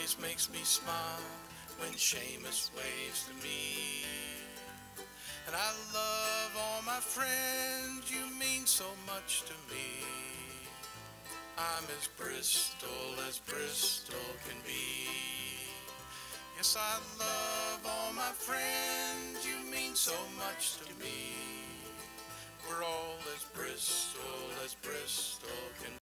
always makes me smile when Seamus waves to me. And I love all my friends, you mean so much to me. I'm as Bristol can be. Yes, I love all my friends, you mean so much to me. We're all as Bristol can be.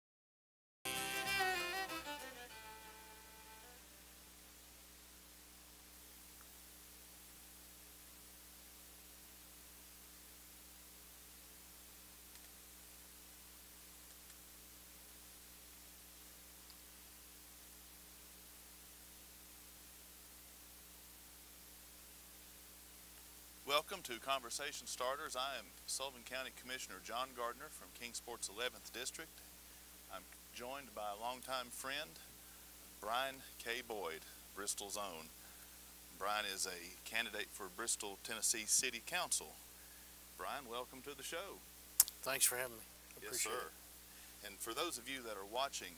Welcome to Conversation Starters. I am Sullivan County Commissioner John Gardner from Kingsport's 11th District. I'm joined by a longtime friend, Bryan K. Boyd, Bristol's own. Bryan is a candidate for Bristol, Tennessee City Council. Bryan, welcome to the show. Thanks for having me. Yes, sir. And for those of you that are watching,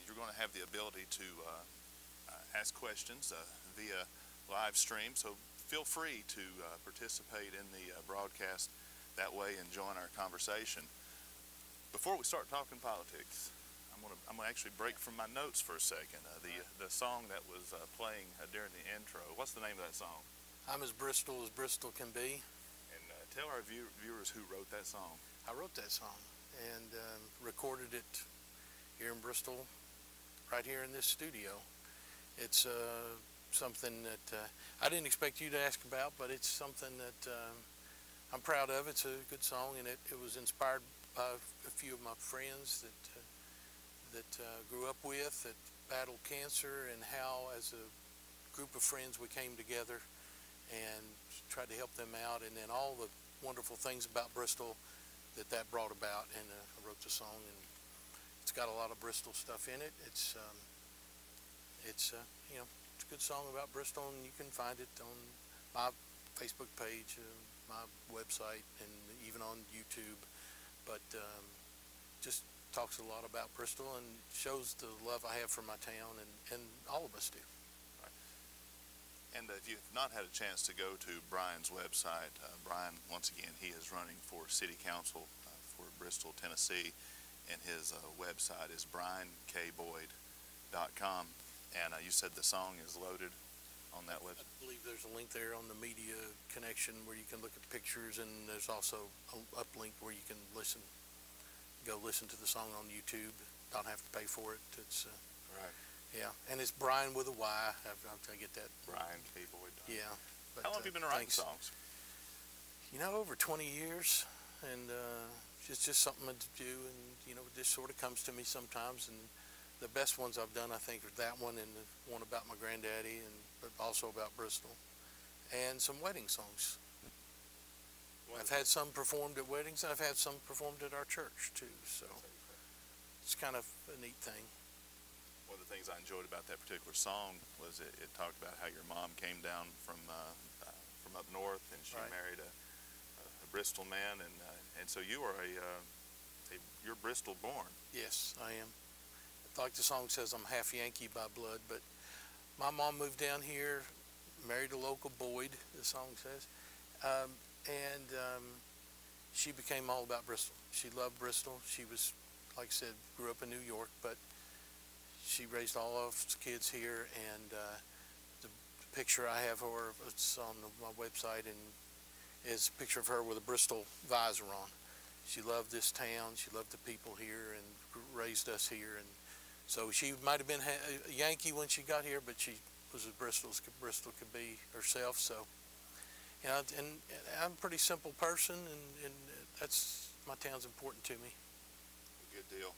you're going to have the ability to ask questions via live stream. So feel free to participate in the broadcast that way and join our conversation. Before we start talking politics, I'm gonna actually break from my notes for a second. The song that was playing during the intro. What's the name of that song? I'm as Bristol can be. And tell our viewers who wrote that song. I wrote that song and recorded it here in Bristol, right here in this studio. It's something that I didn't expect you to ask about, but it's something that I'm proud of. It's a good song, and it was inspired by a few of my friends that grew up with, that battled cancer, and how as a group of friends we came together and tried to help them out, and then all the wonderful things about Bristol that brought about. And I wrote the song, and it's got a lot of Bristol stuff in it. It's you know, it's a good song about Bristol, and you can find it on my Facebook page, my website, and even on YouTube. But just talks a lot about Bristol and shows the love I have for my town, and all of us do. Right. And if you've not had a chance to go to Bryan's website, Bryan, once again, he is running for City Council for Bristol, Tennessee, and his website is bryankboyd.com. And you said the song is loaded on that website? I believe there's a link there on the media connection where you can look at pictures, and there's also an uplink where you can go listen to the song on YouTube. Don't have to pay for it. It's right. Yeah, and it's Bryan with a Y. I get that. Bryan K. Boyd. Yeah. But, how long have you been writing songs? You know, over 20 years, and it's just something to do, and you know, it just sort of comes to me sometimes. And the best ones I've done, I think, are that one and the one about my granddaddy, but also about Bristol, and some wedding songs. I've had some performed at weddings, and I've had some performed at our church too. So it's kind of a neat thing. One of the things I enjoyed about that particular song was it talked about how your mom came down from up north, and she Right. married a Bristol man, and so you are you're Bristol born. Yes, I am. Like the song says, I'm half Yankee by blood, but my mom moved down here, married a local Boyd, the song says, and she became all about Bristol. She loved Bristol. She was, like I said, grew up in New York, but she raised all of us kids here, and the picture I have of her, it's on my website, and is a picture of her with a Bristol visor on. She loved this town. She loved the people here, and raised us here, and so she might have been a Yankee when she got here, but she was as Bristol could be herself. So, you know, and I'm a pretty simple person, and that's, my town's important to me. Good deal.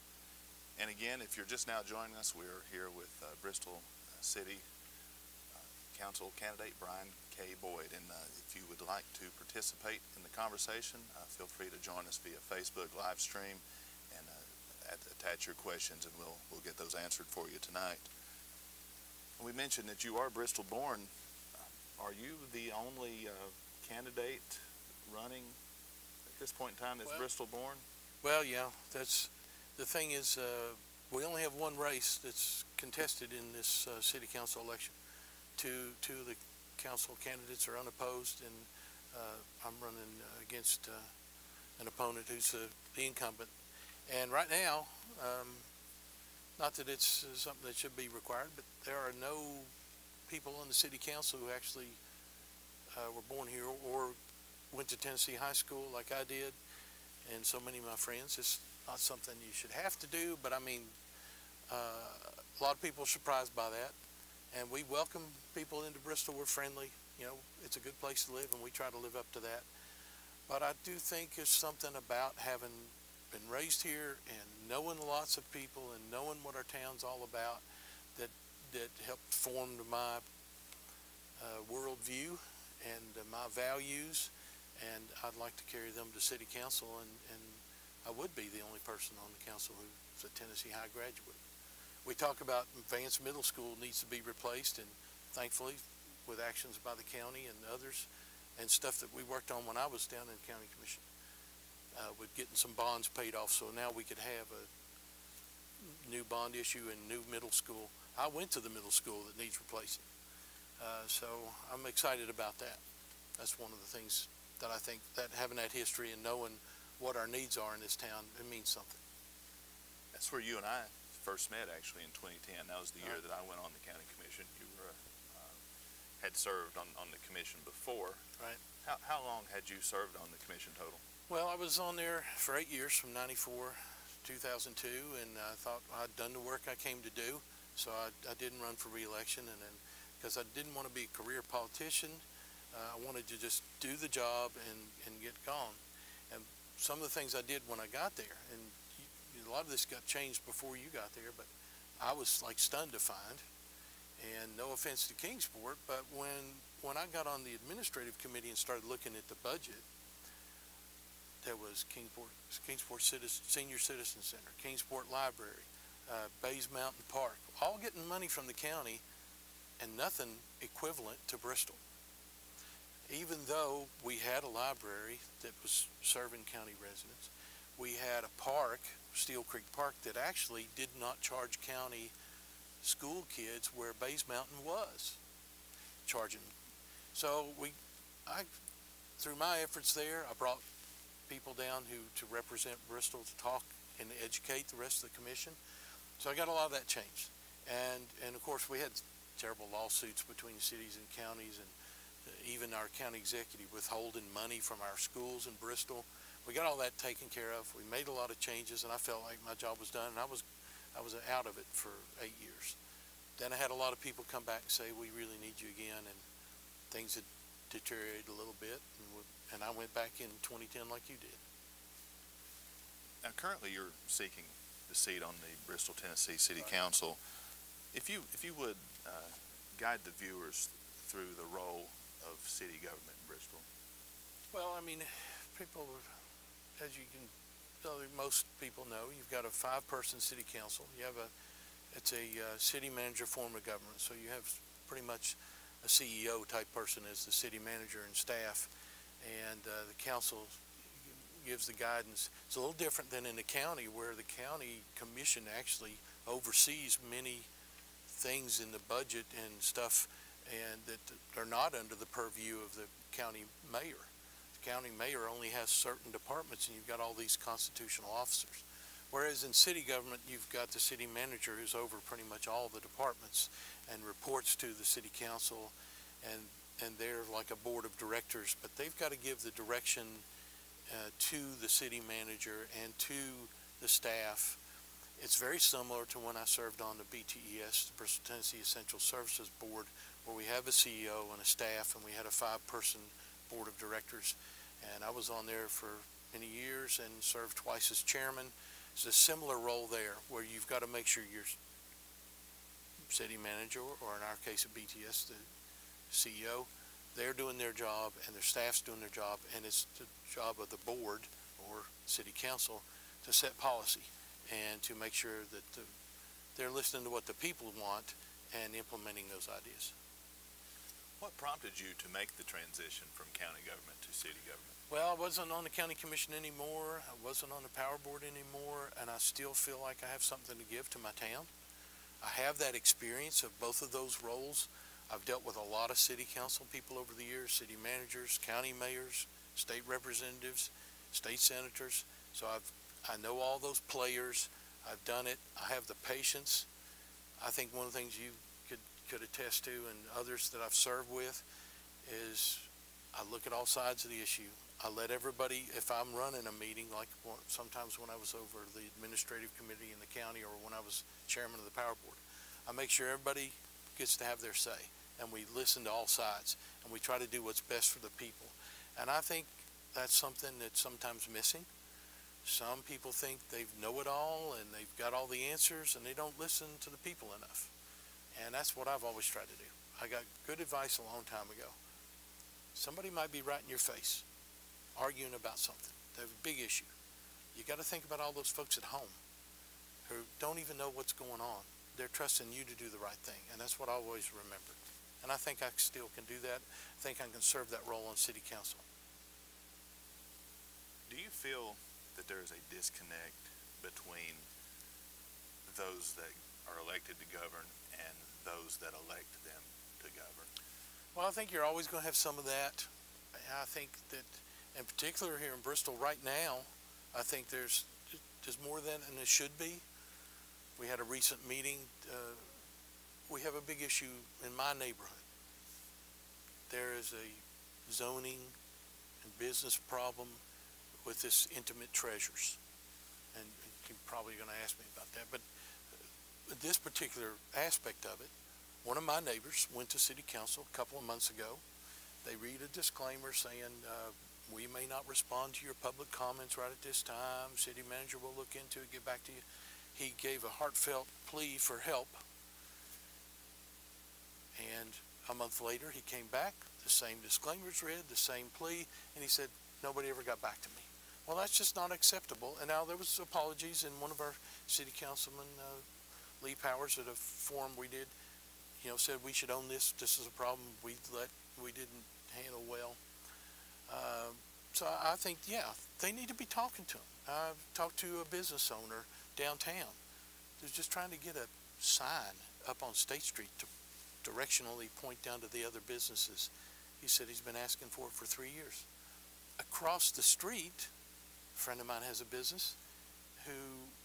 And again, if you're just now joining us, we're here with Bristol City Council candidate Bryan K. Boyd. And if you would like to participate in the conversation, feel free to join us via Facebook live stream, and attach your questions, and we'll get those answered for you tonight. We mentioned that you are Bristol born. Are you the only candidate running at this point in time that's Bristol born? Well, yeah, that's the thing is, we only have one race that's contested in this city council election. Two of the council candidates are unopposed, and I'm running against an opponent who's the incumbent. And right now, not that it's something that should be required, but there are no people on the city council who actually were born here or went to Tennessee high school like I did, and so many of my friends. It's not something you should have to do, but I mean, a lot of people are surprised by that. And we welcome people into Bristol. We're friendly. You know, it's a good place to live, and we try to live up to that. But I do think there's something about having been raised here and knowing lots of people and knowing what our town's all about that helped form my worldview and my values. And I'd like to carry them to city council, and I would be the only person on the council who's a Tennessee High graduate. We talk about Vance Middle School needs to be replaced, and thankfully with actions by the county and others and stuff that we worked on when I was down in county commission with getting some bonds paid off, so now we could have a new bond issue and new middle school. I went to the middle school that needs replacing, so I'm excited about that. That's one of the things that I think, that having that history and knowing what our needs are in this town, it means something. That's where you and I first met, actually, in 2010. That was the year that I went on the county commission. You were had served on the commission before. Right. How long had you served on the commission total? Well, I was on there for 8 years, from 94 to 2002, and I thought I'd done the work I came to do, so I didn't run for re-election, and then because I didn't want to be a career politician, I wanted to just do the job and get gone. And some of the things I did when I got there, and a lot of this got changed before you got there, but I was like stunned to find, and no offense to Kingsport, but when I got on the administrative committee and started looking at the budget, there was Kingsport Senior Citizen Center, Kingsport Library, Bays Mountain Park, all getting money from the county and nothing equivalent to Bristol. Even though we had a library that was serving county residents, we had a park, Steel Creek Park, that actually did not charge county school kids where Bays Mountain was charging. So through my efforts there, I brought people down to represent Bristol, to talk and educate the rest of the commission. So I got a lot of that changed. And of course we had terrible lawsuits between cities and counties, and even our county executive withholding money from our schools in Bristol. We got all that taken care of. We made a lot of changes, and I felt like my job was done, and I was out of it for 8 years. Then I had a lot of people come back and say, we really need you again, and things had deteriorated a little bit, and I went back in 2010 like you did. Now currently you're seeking the seat on the Bristol, Tennessee City Council. If you would guide the viewers through the role of city government in Bristol. Well, I mean, people, as you can, most people know, you've got a 5-person city council. You have it's a city manager form of government, so you have pretty much a CEO type person as the city manager and staff, and the council gives the guidance. It's a little different than in the county, where the county commission actually oversees many things in the budget and stuff, and that are not under the purview of the county mayor. The county mayor only has certain departments, and you've got all these constitutional officers. Whereas in city government, you've got the city manager who's over pretty much all the departments and reports to the city council, and they're like a board of directors, but they've got to give the direction to the city manager and to the staff. It's very similar to when I served on the BTES, the Bristol Tennessee Essential Services Board, where we have a CEO and a staff, and we had a 5-person board of directors. And I was on there for many years and served twice as chairman. It's a similar role there, where you've got to make sure your city manager, or in our case at BTS, the CEO, they're doing their job and their staff's doing their job, and it's the job of the board or city council to set policy and to make sure that they're listening to what the people want and implementing those ideas. What prompted you to make the transition from county government to city government? Well, I wasn't on the county commission anymore. I wasn't on the power board anymore, and I still feel like I have something to give to my town. I have that experience of both of those roles. I've dealt with a lot of city council people over the years, city managers, county mayors, state representatives, state senators. So I know all those players. I've done it. I have the patience. I think one of the things you could attest to, and others that I've served with, is I look at all sides of the issue. I let everybody, if I'm running a meeting, like sometimes when I was over the administrative committee in the county or when I was chairman of the power board, I make sure everybody gets to have their say, and we listen to all sides, and we try to do what's best for the people. And I think that's something that's sometimes missing. Some people think they know it all and they've got all the answers, and they don't listen to the people enough. And that's what I've always tried to do. I got good advice a long time ago. Somebody might be right in your face, arguing about something. They have a big issue. You got to think about all those folks at home who don't even know what's going on. They're trusting you to do the right thing, and that's what I always remembered. And I think I still can do that. I think I can serve that role on city council. Do you feel that there is a disconnect between those that are elected to govern and those that elect them to govern? Well, I think you're always going to have some of that. I think that, in particular here in Bristol right now, I think there's more than, and there should be. We had a recent meeting. We have a big issue in my neighborhood. There is a zoning and business problem with this intimate treasures. And you're probably going to ask me about that. But this particular aspect of it, one of my neighbors went to city council a couple of months ago. They read a disclaimer saying, we may not respond to your public comments right at this time. City manager will look into it, get back to you. He gave a heartfelt plea for help. And a month later, he came back, the same disclaimers read, the same plea, and he said, nobody ever got back to me. Well, that's just not acceptable. And now there was apologies, and one of our city councilmen, Lee Powers, at a forum we did, said we should own this. This is a problem we didn't handle well. So I think, yeah, they need to be talking to them. I've talked to a business owner downtown who's just trying to get a sign up on State Street to directionally point down to the other businesses. He said he's been asking for it for 3 years. Across the street, a friend of mine has a business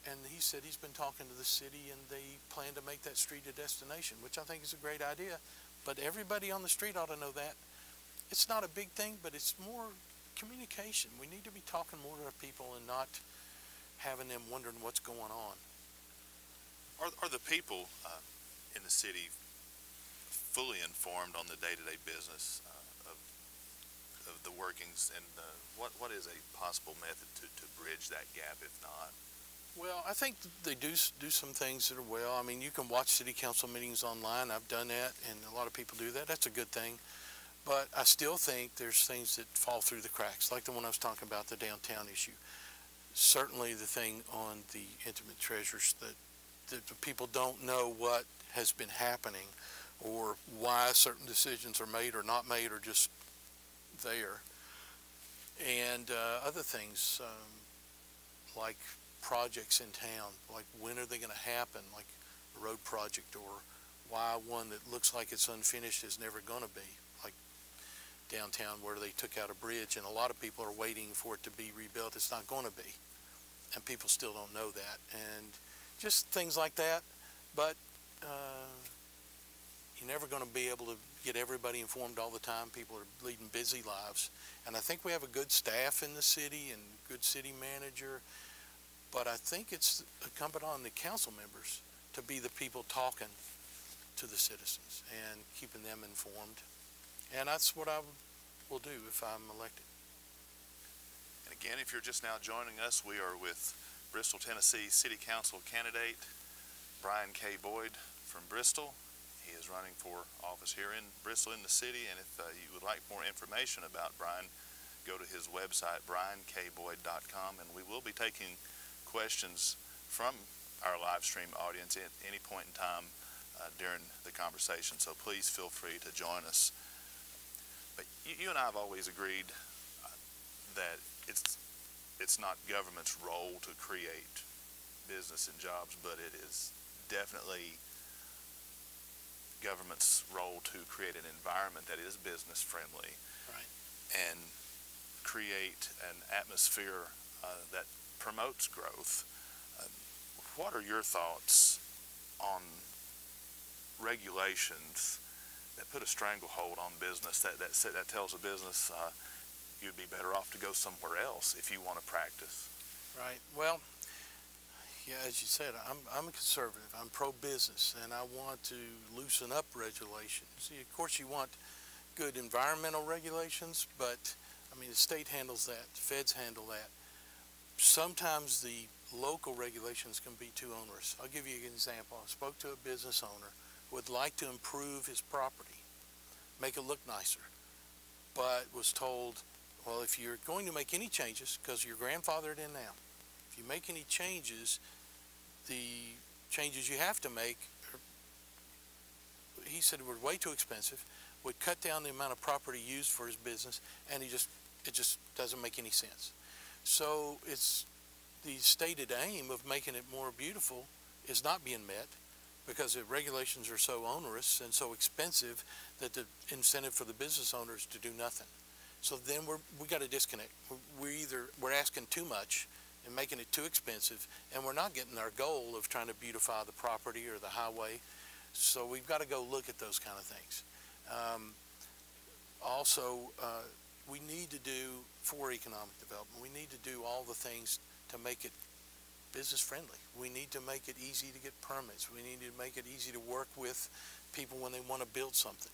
and he said he's been talking to the city and they plan to make that street a destination, which I think is a great idea. But everybody on the street ought to know that. It's not a big thing, but it's more communication. We need to be talking more to our people and not having them wondering what's going on. Are the people in the city fully informed on the day-to-day business of the workings, and what is a possible method to bridge that gap, if not? Well, I think they do some things that are well. I mean, you can watch city council meetings online. I've done that, and a lot of people do that. That's a good thing. But I still think there's things that fall through the cracks, like the one I was talking about, the downtown issue. Certainly the thing on the intimate treasures, that the people don't know what has been happening or why certain decisions are made or not made or just there. And other things like projects in town, like when are they going to happen, like a road project, or why one that looks like it's unfinished is never going to be, like downtown where they took out a bridge and a lot of people are waiting for it to be rebuilt. It's not going to be, and people still don't know that, and just things like that. But you're never going to be able to get everybody informed all the time. People are leading busy lives, and I think we have a good staff in the city and good city manager, but I think it's incumbent on the council members to be the people talking to the citizens and keeping them informed. And that's what I will do if I'm elected. And again, if you're just now joining us, we are with Bristol, Tennessee City Council candidate Bryan K. Boyd from Bristol. He is running for office here in Bristol in the city, and if you would like more information about Bryan, go to his website, bryankboyd.com, and we will be taking questions from our live stream audience at any point in time during the conversation, so please feel free to join us. But you and I have always agreed that it's not government's role to create business and jobs, but it is definitely government's role to create an environment that is business friendly, Right. and create an atmosphere that promotes growth. Uh, what are your thoughts on regulations that put a stranglehold on business, that tells a business you'd be better off to go somewhere else if you want to practice? Right. Well, yeah, as you said, I'm a conservative. I'm pro-business, and I want to loosen up regulations. See, of course, you want good environmental regulations, but I mean, the state handles that, the feds handle that. Sometimes the local regulations can be too onerous. I'll give you an example. I spoke to a business owner who would like to improve his property, make it look nicer, but was told, well, if you're going to make any changes, because you're grandfathered in now, if you make any changes, the changes you have to make, he said, were way too expensive, would cut down the amount of property used for his business, and it just doesn't make any sense. So it's the stated aim of making it more beautiful is not being met because the regulations are so onerous and so expensive that the incentive for the business owners to do nothing. So then we got to disconnect. We're asking too much and making it too expensive, and we're not getting our goal of trying to beautify the property or the highway. So we've got to go look at those kind of things. Also, we need to do, for economic development, we need to do all the things to make it business friendly. We need to make it easy to get permits. We need to make it easy to work with people when they want to build something.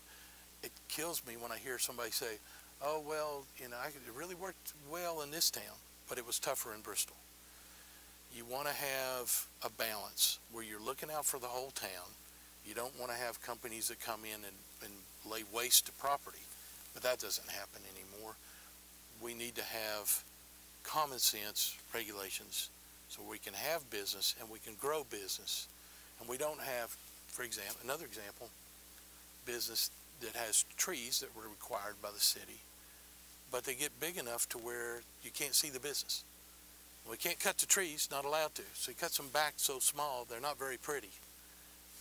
It kills me when I hear somebody say, oh, well, you know, it really worked well in this town, but it was tougher in Bristol. You want to have a balance where you're looking out for the whole town. You don't want to have companies that come in and lay waste to property, but that doesn't happen anymore. We need to have common sense regulations so we can have business and we can grow business. And we don't have, for example, another example, business that has trees that were required by the city, but they get big enough to where you can't see the business. We can't cut the trees, not allowed to. So he cuts them back so small, they're not very pretty,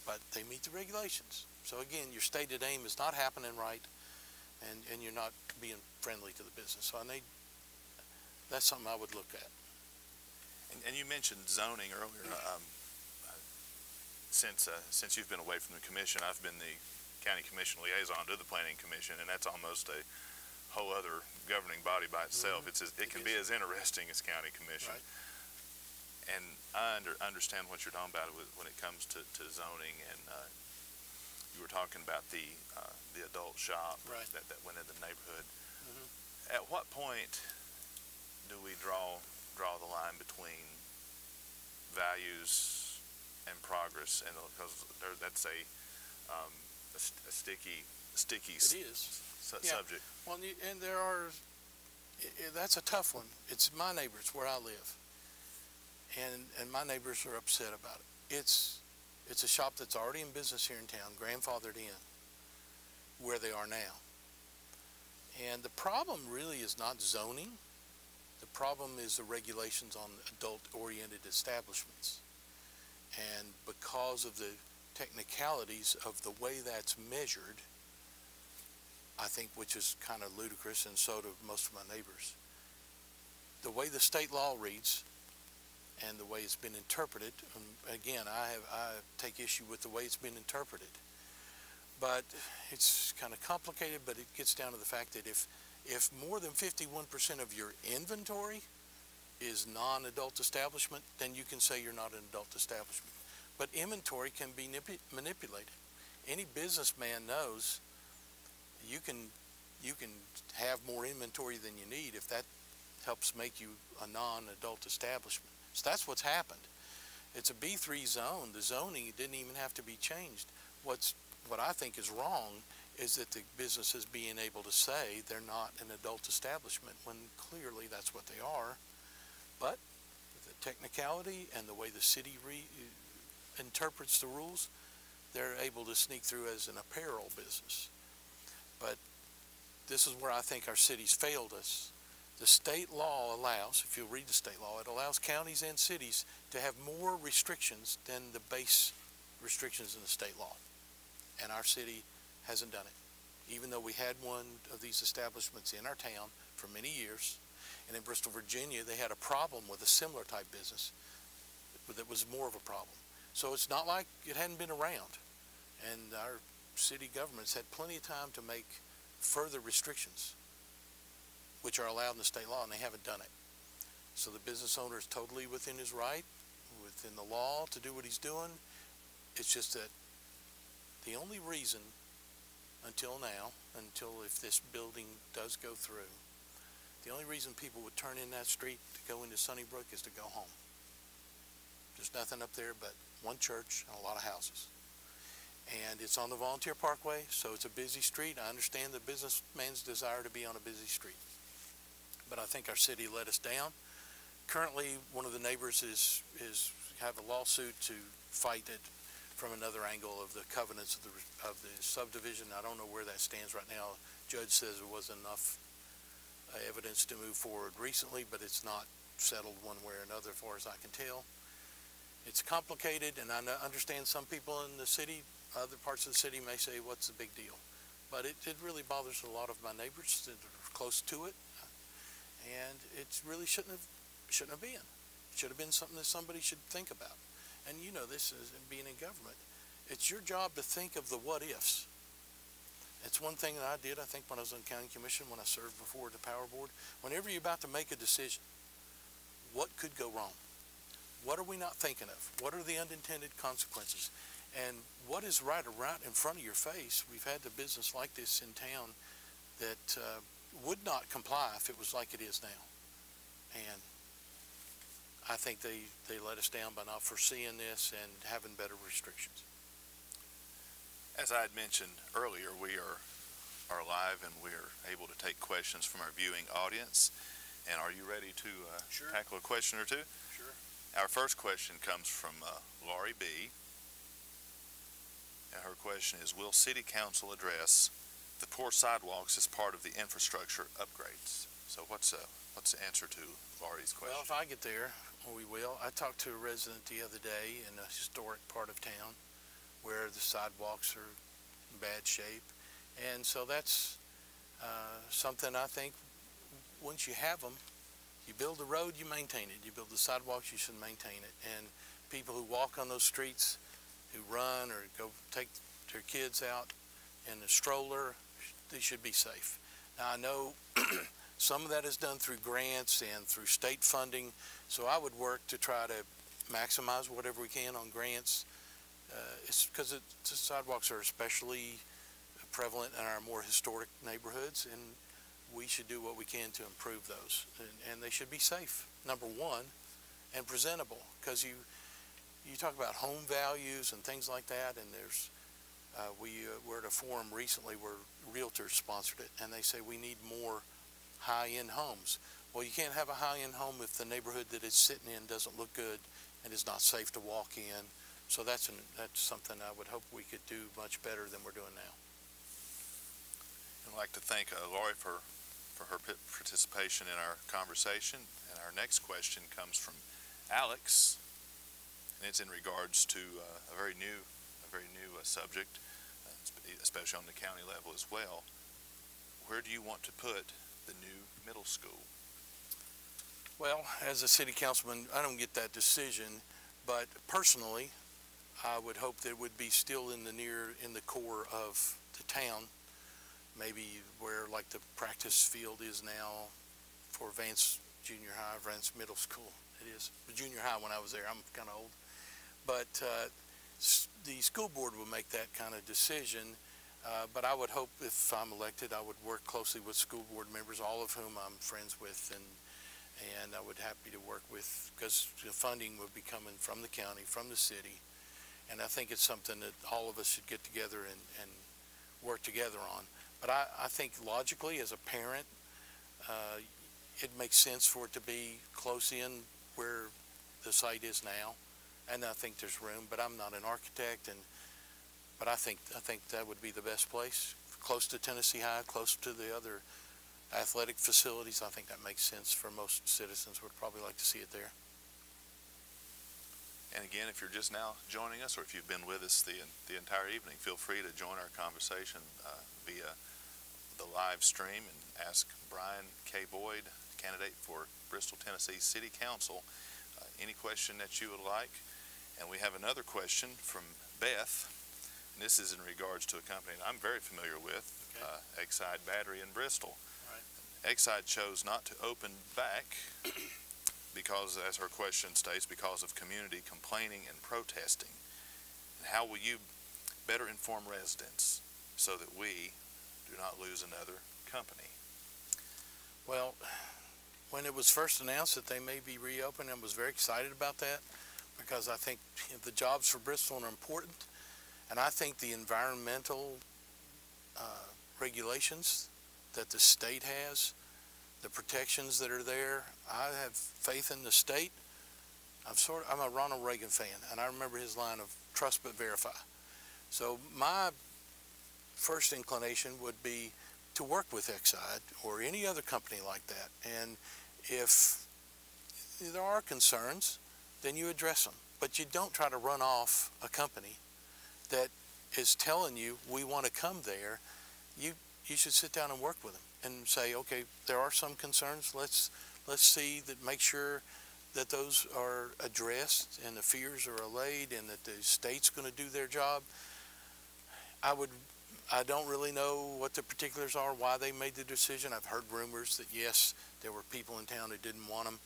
but they meet the regulations. So again, your stated aim is not happening right, and you're not being friendly to the business. So that's something I would look at. And you mentioned zoning earlier. Since you've been away from the commission, I've been the county commission liaison to the planning commission, and that's almost a whole other governing body by itself. Mm-hmm. It can be as interesting as county commission. Right. And I understand what you're talking about when it comes to zoning, and you were talking about the adult shop, right, that went in the neighborhood. Mm-hmm. At what point do we draw the line between values and progress? And because that's a sticky it is. Subject. Well, and that's a tough one. It's my neighbors where I live, and my neighbors are upset about it. It's a shop that's already in business here in town, grandfathered in where they are now. And the problem really is not zoning. The problem is the regulations on adult-oriented establishments. And because of the technicalities of the way that's measured, I think, which is kind of ludicrous, and so do most of my neighbors, the way the state law reads and the way it's been interpreted, again, I take issue with the way it's been interpreted. But it's kind of complicated, but it gets down to the fact that if more than 51% of your inventory is non-adult establishment, then you can say you're not an adult establishment. But inventory can be manipulated. Any businessman knows you can have more inventory than you need if that helps make you a non-adult establishment. So that's what's happened. It's a B3 zone. The zoning didn't even have to be changed. What I think is wrong is that the business is being able to say they're not an adult establishment when clearly that's what they are. But the technicality and the way the city interprets the rules, they're able to sneak through as an apparel business. But this is where I think our city's failed us, The state law allows, if you read the state law, it allows counties and cities to have more restrictions than the base restrictions in the state law. And our city hasn't done it. Even though we had one of these establishments in our town for many years, and in Bristol, Virginia, they had a problem with a similar type business that was more of a problem. So it's not like it hadn't been around. And our city governments had plenty of time to make further restrictions, which are allowed in the state law, and they haven't done it. So the business owner is totally within his right, within the law, to do what he's doing. It's just that the only reason until now, until if this building does go through, the only reason people would turn in that street to go into Sunnybrook is to go home. There's nothing up there but one church and a lot of houses. And it's on the Volunteer Parkway, so it's a busy street. I understand the businessman's desire to be on a busy street, but I think our city let us down. Currently, one of the neighbors is have a lawsuit to fight it from another angle of the covenants of the subdivision. I don't know where that stands right now. Judge says there wasn't enough evidence to move forward recently, but it's not settled one way or another, as far as I can tell. It's complicated, and I understand some people in the city, other parts of the city may say, what's the big deal? But it really bothers a lot of my neighbors that are close to it, and it really shouldn't have been. It should have been something that somebody should think about. And you know, this is being in government. It's your job to think of the what ifs. It's one thing that I did, I think, when I was on county commission, when I served before the power board. Whenever you're about to make a decision, what could go wrong? What are we not thinking of? What are the unintended consequences? And what is right in front of your face? We've had the business like this in town that would not comply if it was like it is now. And I think they let us down by not foreseeing this and having better restrictions. As I had mentioned earlier, we are live and we are able to take questions from our viewing audience. And are you ready to Sure. tackle a question or two? Sure. Our first question comes from Laurie B. And her question is, will City Council address the poor sidewalks as part of the infrastructure upgrades? So what's the answer to Laurie's question? Well, if I get there, we will. I talked to a resident the other day in a historic part of town where the sidewalks are in bad shape. And so that's something I think once you have them, you build the road, you maintain it. You build the sidewalks, you should maintain it. And people who walk on those streets, who run or go take their kids out in a stroller, they should be safe. Now, I know some of that is done through grants and through state funding, so I would work to try to maximize whatever we can on grants. It's because the sidewalks are especially prevalent in our more historic neighborhoods, and we should do what we can to improve those. And they should be safe, number one, and presentable, because you talk about home values and things like that, and there's we were at a forum recently where realtors sponsored it, and they say we need more high-end homes. Well, you can't have a high-end home if the neighborhood that it's sitting in doesn't look good and is not safe to walk in. So that's something I would hope we could do much better than we're doing now. I'd like to thank Laurie for her participation in our conversation. And our next question comes from Alex, and it's in regards to a very new subject, especially on the county level as well. Where do you want to put the new middle school? Well, as a city councilman, I don't get that decision, but personally, I would hope that it would be still in the core of the town, maybe where like the practice field is now for Vance Junior High, Vance Middle School. It is the junior high when I was there. I'm kind of old, but the school board will make that kind of decision. But I would hope if I'm elected, I would work closely with school board members, all of whom I'm friends with, and I would happy to work with, because the funding would be coming from the county, from the city, and I think it's something that all of us should get together and work together on. But I think logically, as a parent, it makes sense for it to be close in where the site is now, and I think there's room. But I'm not an architect, but I think that would be the best place, close to Tennessee High, close to the other athletic facilities. I think that makes sense for most citizens. Would probably like to see it there. And again, if you're just now joining us, or if you've been with us the entire evening, feel free to join our conversation via the live stream and ask Bryan K. Boyd, candidate for Bristol, Tennessee City Council, any question that you would like. And we have another question from Beth, and this is in regards to a company that I'm very familiar with, okay. Exide Battery in Bristol. Right. Exide chose not to open back because, as her question states, because of community complaining and protesting. And how will you better inform residents so that we do not lose another company? Well, when it was first announced that they may be reopened, I was very excited about that because I think the jobs for Bristol are important, and I think the environmental regulations that the state has, the protections that are there, I have faith in the state. I'm a Ronald Reagan fan, and I remember his line of trust but verify. So my first inclination would be to work with Exide or any other company like that. And if there are concerns, then you address them. But you don't try to run off a company that is telling you we want to come there. You should sit down and work with them and say, okay, there are some concerns. Let's see that, make sure that those are addressed and the fears are allayed and that the state's going to do their job. I don't really know what the particulars are, why they made the decision. I've heard rumors that yes, there were people in town who didn't want them,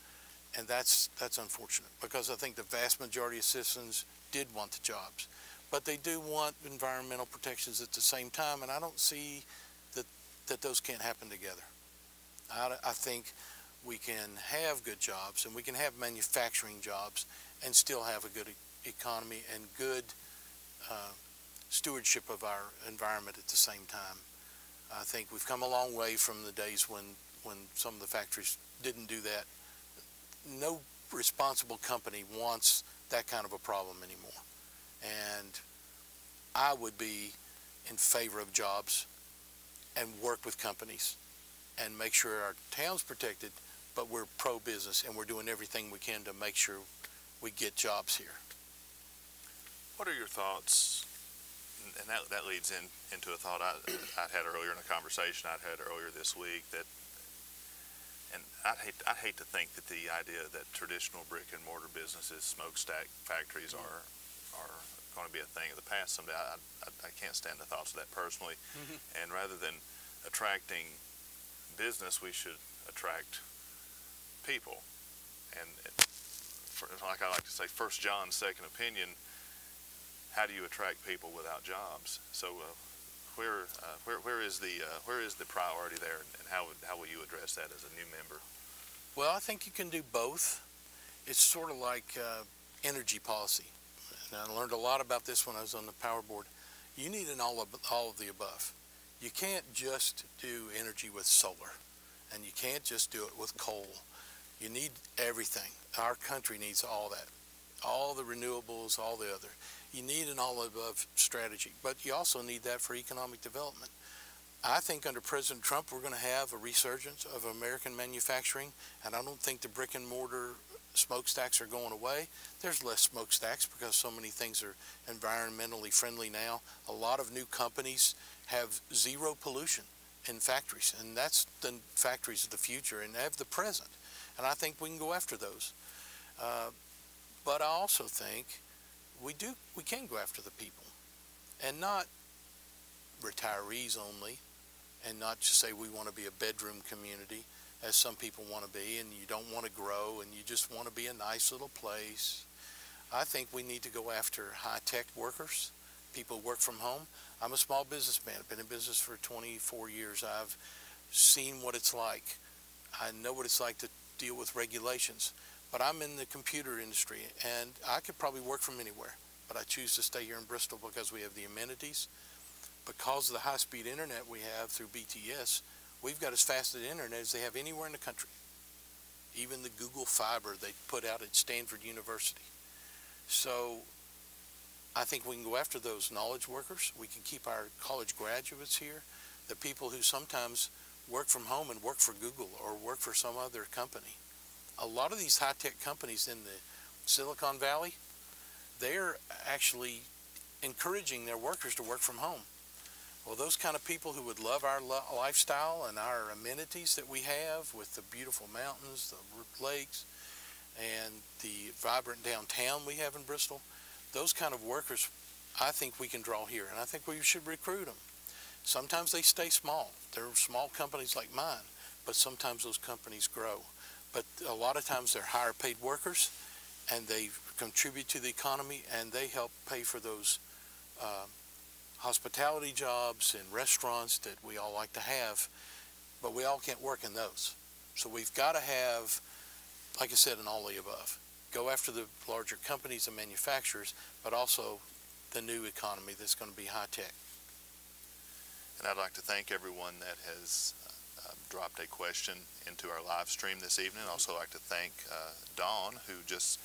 and that's unfortunate because I think the vast majority of citizens did want the jobs, but they do want environmental protections at the same time, and I don't see that those can't happen together. I think we can have good jobs and we can have manufacturing jobs and still have a good economy and good stewardship of our environment at the same time. I think we've come a long way from the days when some of the factories didn't do that. No responsible company wants that kind of a problem anymore. And I would be in favor of jobs and work with companies and make sure our town's protected, but we're pro-business and we're doing everything we can to make sure we get jobs here. What are your thoughts, and that leads into a thought I'd had earlier in a conversation I'd had earlier this week, that, and I'd hate to think that the idea that traditional brick and mortar businesses, smokestack factories are going to be a thing of the past someday. I can't stand the thoughts of that personally. And rather than attracting business, we should attract people. And like I like to say, 1 John, second opinion, how do you attract people without jobs? So where is the priority there, and how will you address that as a new member? Well, I think you can do both. It's sort of like energy policy. And I learned a lot about this when I was on the power board. You need all of the above. You can't just do energy with solar, and you can't just do it with coal. You need everything. Our country needs all that, all the renewables, all the other. You need an all-of-the-above strategy, but you also need that for economic development. I think under President Trump, we're going to have a resurgence of American manufacturing, and I don't think the brick and mortar smokestacks are going away. There's less smokestacks because so many things are environmentally friendly now. A lot of new companies have zero pollution in factories, and that's the factories of the future and have the present. And I think we can go after those. But I also think we can go after the people, and not retirees only, and not just say we want to be a bedroom community, as some people want to be, and you don't want to grow, and you just want to be a nice little place. I think we need to go after high-tech workers, people who work from home. I'm a small businessman. I've been in business for 24 years. I've seen what it's like. I know what it's like to deal with regulations. But I'm in the computer industry, and I could probably work from anywhere. But I choose to stay here in Bristol because we have the amenities. Because of the high-speed internet we have through BTS, we've got as fast an internet as they have anywhere in the country. Even the Google Fiber they put out at Stanford University. So I think we can go after those knowledge workers. We can keep our college graduates here, the people who sometimes work from home and work for Google or work for some other company. A lot of these high-tech companies in the Silicon Valley, they're actually encouraging their workers to work from home. Well, those kind of people who would love our lifestyle and our amenities that we have with the beautiful mountains, the lakes, and the vibrant downtown we have in Bristol, those kind of workers, I think we can draw here, and I think we should recruit them. Sometimes they stay small. They're small companies like mine, but sometimes those companies grow. But a lot of times they're higher paid workers, and they contribute to the economy, and they help pay for those hospitality jobs and restaurants that we all like to have, but we all can't work in those. So we've got to have, like I said, an all the above. Go after the larger companies and manufacturers, but also the new economy that's going to be high tech. And I'd like to thank everyone that has dropped a question into our live stream this evening. I'd also like to thank Dawn, who just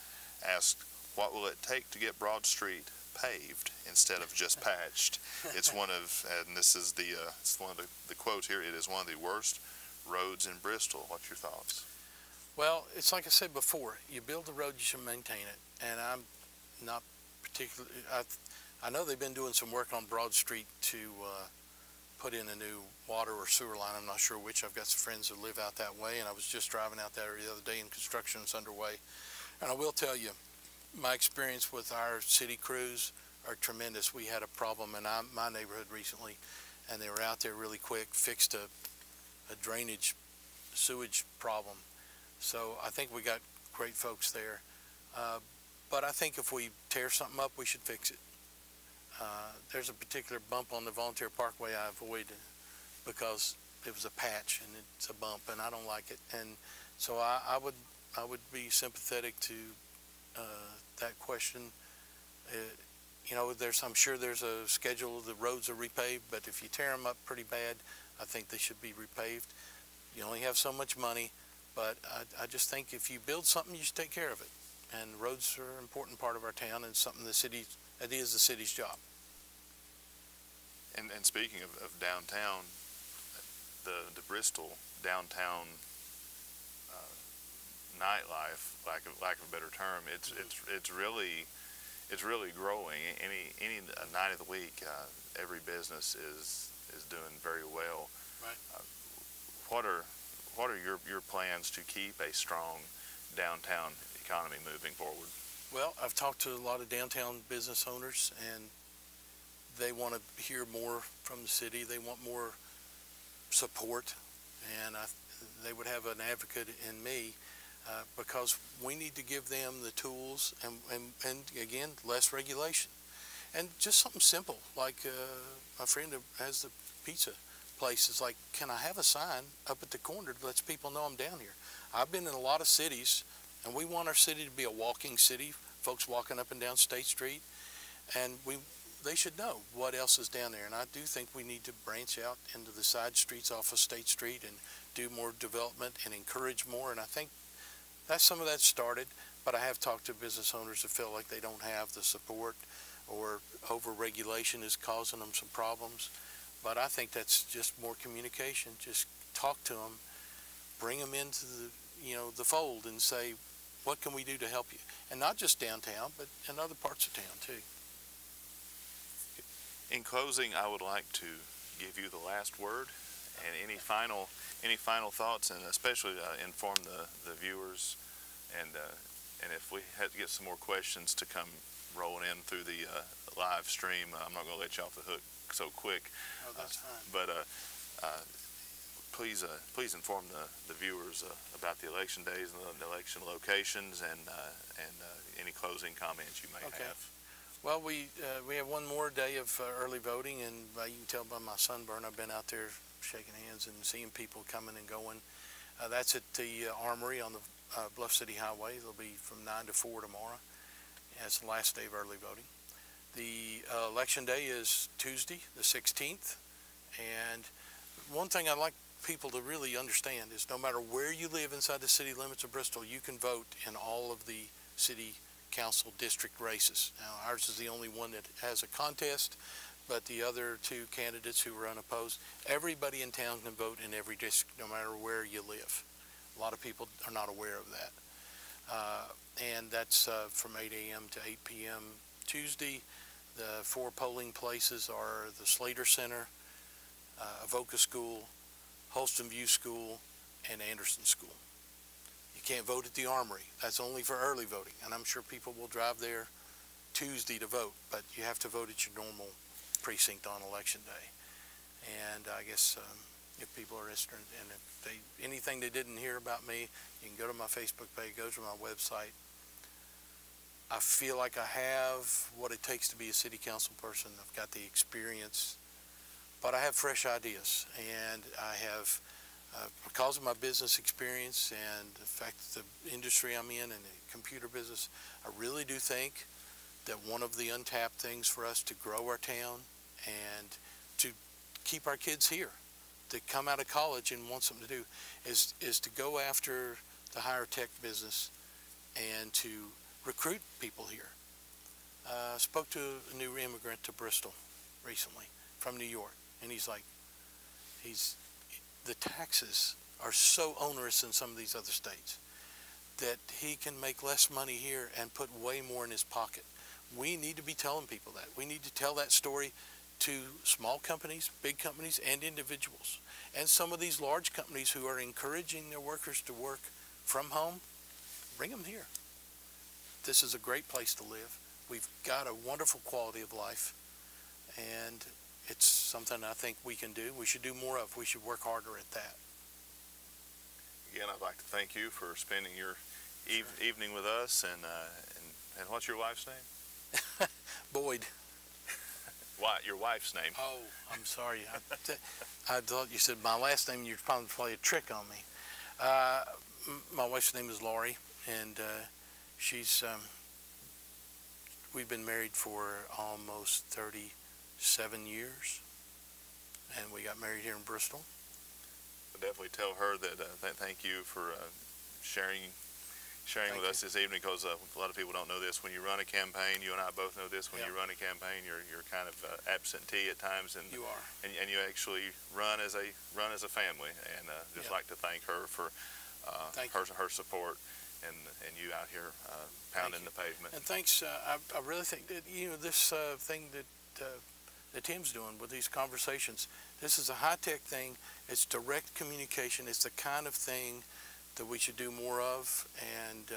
asked, what will it take to get Broad Street paved instead of just patched? It's one of, and this is it's one of the quotes here, it is one of the worst roads in Bristol. What's your thoughts? Well, it's like I said before, you build the road, you should maintain it. And I'm not particularly, I know they've been doing some work on Broad Street to put in a new water or sewer line. I'm not sure which. I've got some friends that live out that way, and I was just driving out there the other day, and construction's underway. And I will tell you, my experience with our city crews are tremendous. We had a problem in my neighborhood recently, and they were out there really quick, fixed a drainage sewage problem. So I think we got great folks there. But I think if we tear something up, we should fix it. There's a particular bump on the Volunteer Parkway I avoid because it was a patch and it's a bump, and I don't like it. And so I would be sympathetic to that question. You know, I'm sure there's a schedule, the roads are repaved, but if you tear them up pretty bad, I think they should be repaved. You only have so much money, but I just think if you build something, you should take care of it. And roads are an important part of our town, and something it is the city's job. And speaking of downtown, the Bristol downtown nightlife, lack of a better term, it's really growing. Any night of the week, every business is doing very well. Right. What are your plans to keep a strong downtown economy moving forward? Well, I've talked to a lot of downtown business owners, and they want to hear more from the city. They want more support, and they would have an advocate in me because we need to give them the tools and again, less regulation. And just something simple, like my friend who has the pizza place is like, can I have a sign up at the corner that lets people know I'm down here? I've been in a lot of cities, and we want our city to be a walking city, folks walking up and down State Street, and they should know what else is down there. And I do think we need to branch out into the side streets off of State Street and do more development and encourage more, and I think some of that started, but I have talked to business owners that feel like they don't have the support, or over-regulation is causing them some problems. But I think that's just more communication. Just talk to them, bring them into the fold, and say, what can we do to help you? And not just downtown, but in other parts of town too. In closing, I would like to give you the last word, and any final thoughts, and especially inform the viewers, and if we had to get some more questions to come rolling in through the live stream, I'm not going to let you off the hook so quick. Oh, that's fine. But please inform the viewers about the election days and the election locations, and any closing comments you may have. Well, we have one more day of early voting, and you can tell by my sunburn, I've been out there shaking hands and seeing people coming and going. That's at the Armory on the Bluff City Highway. It'll be from 9 to 4 tomorrow. It's the last day of early voting. The election day is Tuesday, the 16th. And one thing I'd like people to really understand is no matter where you live inside the city limits of Bristol, you can vote in all of the city council district races. Now, ours is the only one that has a contest, but the other two candidates who were unopposed, everybody in town can vote in every district, no matter where you live. A lot of people are not aware of that. And that's from 8 a.m. to 8 p.m. Tuesday. The 4 polling places are the Slater Center, Avoca School, Holston View School, and Anderson School. You can't vote at the Armory. That's only for early voting, and I'm sure people will drive there Tuesday to vote, but you have to vote at your normal precinct on election day. And I guess if people are interested, and if anything they didn't hear about me, you can go to my Facebook page, go to my website. I feel like I have what it takes to be a city council person. I've got the experience, but I have fresh ideas, and I have, because of my business experience and the fact that the industry I'm in and the computer business, I really do think that one of the untapped things for us to grow our town and to keep our kids here, that come out of college and want something to do, is to go after the higher tech business and to recruit people here. I spoke to a new immigrant to Bristol recently from New York, and he's like, the taxes are so onerous in some of these other states that he can make less money here and put way more in his pocket. We need to be telling people that. We need to tell that story to small companies, big companies, and individuals. And some of these large companies who are encouraging their workers to work from home, bring them here. This is a great place to live. We've got a wonderful quality of life, and it's something I think we can do. We should do more of. We should work harder at that. Again, I'd like to thank you for spending your evening with us, and what's your wife's name? Boyd. Your wife's name? Oh, I'm sorry. I thought you said my last name, and you'd probably play a trick on me. My wife's name is Laurie, and we've been married for almost 37 years, and we got married here in Bristol. I'll definitely tell her that thank you for sharing with us this evening, because a lot of people don't know this. When you run a campaign, you and I both know this, when you run a campaign, you're kind of absentee at times, and you are, and you actually run as a family, and just like to thank her for her support, and you out here pounding the pavement. And thanks. I really think that this thing that Tim's doing with these conversations, this is a high-tech thing. It's direct communication. It's the kind of thing that we should do more of, and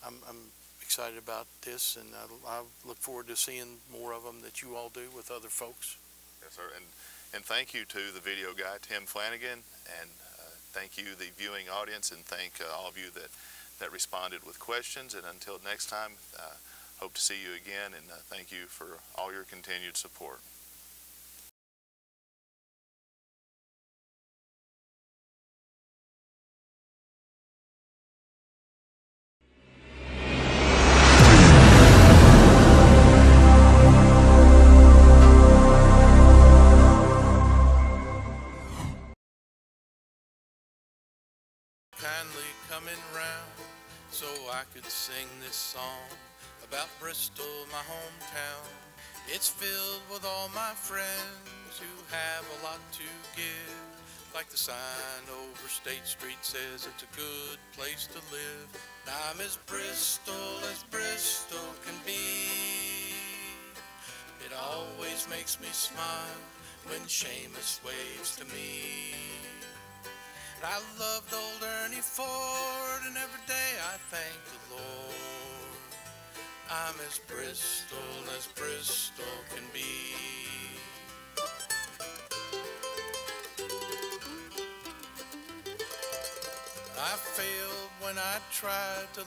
I'm excited about this, and I look forward to seeing more of them that you all do with other folks. Yes, sir. And thank you to the video guy, Tim Flanagan, and thank you, the viewing audience, and thank all of you that responded with questions. And until next time, hope to see you again, and thank you for all your continued support. Kindly coming round so I could sing this song about Bristol, my hometown. It's filled with all my friends who have a lot to give. Like the sign over State Street says, it's a good place to live. And I'm as Bristol can be. It always makes me smile when Seamus waves to me. I loved old Ernie Ford, and every day I thank the Lord. I'm as Bristol can be. I failed when I tried to